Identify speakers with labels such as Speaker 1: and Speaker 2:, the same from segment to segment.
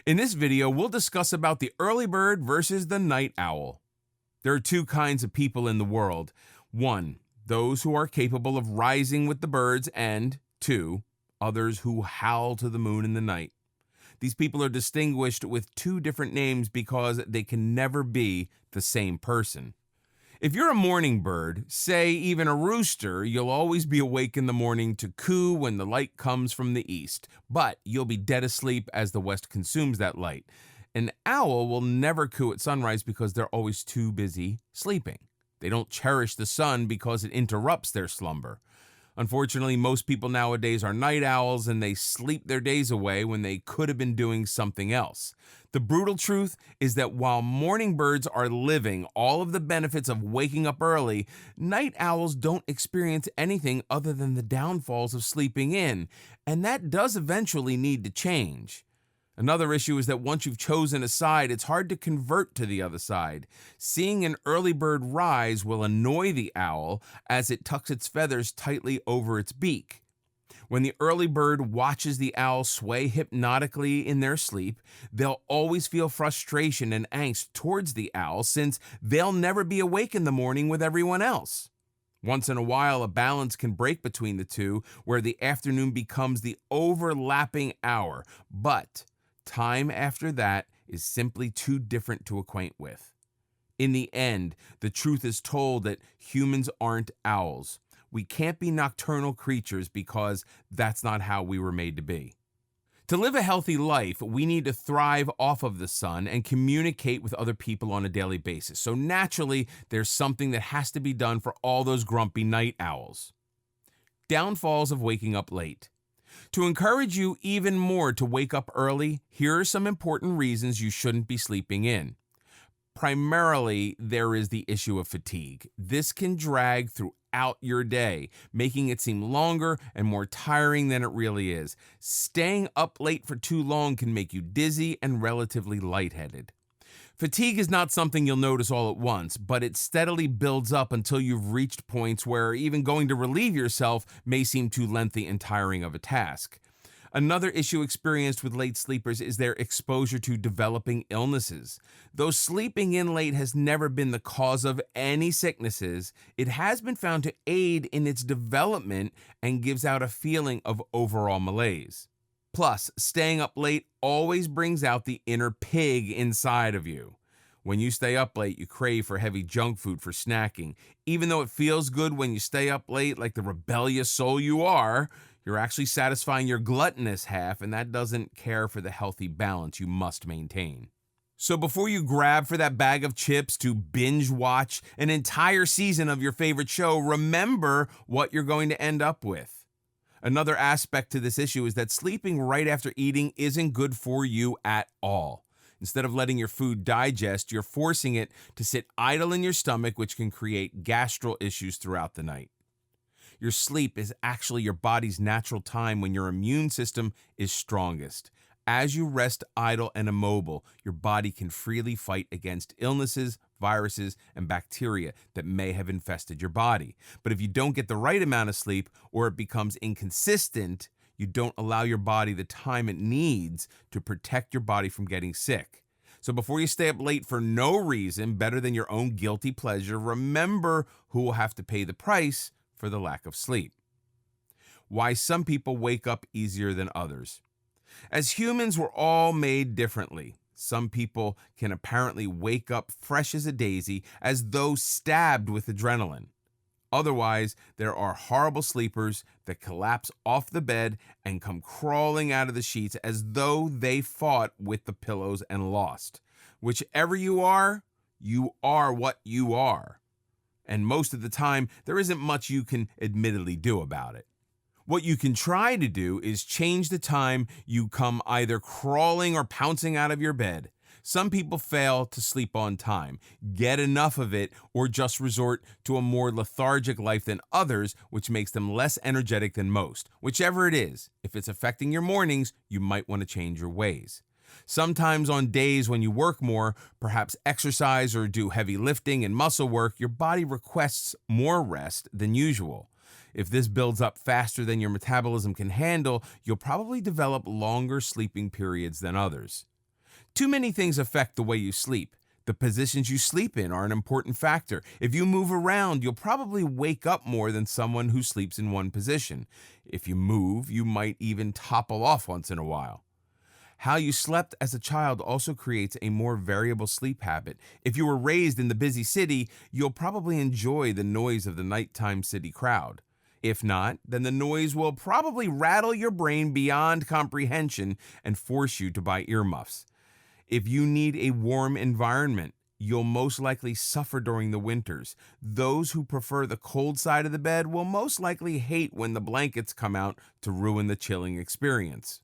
Speaker 1: In this video, we'll discuss about the early bird versus the night owl. There are two kinds of people in the world. One, those who are capable of rising with the birds, and two, others who howl to the moon in the night. These people are distinguished with two different names because they can never be the same person. If you're a morning bird, say even a rooster, you'll always be awake in the morning to coo when the light comes from the east, but you'll be dead asleep as the west consumes that light. An owl will never coo at sunrise because they're always too busy sleeping. They don't cherish the sun because it interrupts their slumber. Unfortunately, most people nowadays are night owls and they sleep their days away when they could have been doing something else. The brutal truth is that while morning birds are living all of the benefits of waking up early, night owls don't experience anything other than the downfalls of sleeping in, and that does eventually need to change. Another issue is that once you've chosen a side, it's hard to convert to the other side. Seeing an early bird rise will annoy the owl as it tucks its feathers tightly over its beak. When the early bird watches the owl sway hypnotically in their sleep, they'll always feel frustration and angst towards the owl since they'll never be awake in the morning with everyone else. Once in a while, a balance can break between the two, where the afternoon becomes the overlapping hour, but time after that is simply too different to acquaint with. In the end, the truth is told that humans aren't owls. We can't be nocturnal creatures because that's not how we were made to be. To live a healthy life, we need to thrive off of the sun and communicate with other people on a daily basis. So naturally, there's something that has to be done for all those grumpy night owls. Downfalls of waking up late. To encourage you even more to wake up early, here are some important reasons you shouldn't be sleeping in. Primarily, there is the issue of fatigue. This can drag throughout your day, making it seem longer and more tiring than it really is. Staying up late for too long can make you dizzy and relatively lightheaded. Fatigue is not something you'll notice all at once, but it steadily builds up until you've reached points where even going to relieve yourself may seem too lengthy and tiring of a task. Another issue experienced with late sleepers is their exposure to developing illnesses. Though sleeping in late has never been the cause of any sicknesses, it has been found to aid in its development and gives out a feeling of overall malaise. Plus, staying up late always brings out the inner pig inside of you. When you stay up late, you crave for heavy junk food for snacking. Even though it feels good when you stay up late like the rebellious soul you are, you're actually satisfying your gluttonous half, and that doesn't care for the healthy balance you must maintain. So before you grab for that bag of chips to binge watch an entire season of your favorite show, remember what you're going to end up with. Another aspect to this issue is that sleeping right after eating isn't good for you at all. Instead of letting your food digest, you're forcing it to sit idle in your stomach, which can create gastral issues throughout the night. Your sleep is actually your body's natural time when your immune system is strongest. As you rest idle and immobile, your body can freely fight against illnesses, viruses, and bacteria that may have infested your body. But if you don't get the right amount of sleep or it becomes inconsistent, you don't allow your body the time it needs to protect your body from getting sick. So before you stay up late for no reason better than your own guilty pleasure, remember who will have to pay the price for the lack of sleep. Why some people wake up easier than others. As humans, we're all made differently. Some people can apparently wake up fresh as a daisy, as though stabbed with adrenaline. Otherwise, there are horrible sleepers that collapse off the bed and come crawling out of the sheets as though they fought with the pillows and lost. Whichever you are what you are. And most of the time, there isn't much you can admittedly do about it. What you can try to do is change the time you come either crawling or pouncing out of your bed. Some people fail to sleep on time, get enough of it, or just resort to a more lethargic life than others, which makes them less energetic than most. Whichever it is, if it's affecting your mornings, you might want to change your ways. Sometimes on days when you work more, perhaps exercise or do heavy lifting and muscle work, your body requests more rest than usual. If this builds up faster than your metabolism can handle, you'll probably develop longer sleeping periods than others. Too many things affect the way you sleep. The positions you sleep in are an important factor. If you move around, you'll probably wake up more than someone who sleeps in one position. If you move, you might even topple off once in a while. How you slept as a child also creates a more variable sleep habit. If you were raised in the busy city, you'll probably enjoy the noise of the nighttime city crowd. If not, then the noise will probably rattle your brain beyond comprehension and force you to buy earmuffs. If you need a warm environment, you'll most likely suffer during the winters. Those who prefer the cold side of the bed will most likely hate when the blankets come out to ruin the chilling experience.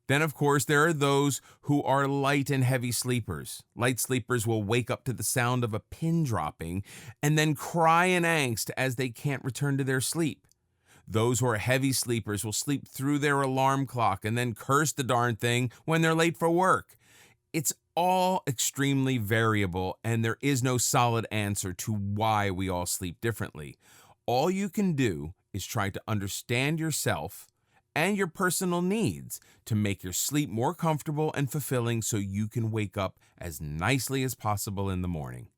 Speaker 1: Then, of course, there are those who are light and heavy sleepers. Light sleepers will wake up to the sound of a pin dropping and then cry in angst as they can't return to their sleep. Those who are heavy sleepers will sleep through their alarm clock and then curse the darn thing when they're late for work. It's all extremely variable, and there is no solid answer to why we all sleep differently. All you can do is try to understand yourself and your personal needs to make your sleep more comfortable and fulfilling so you can wake up as nicely as possible in the morning.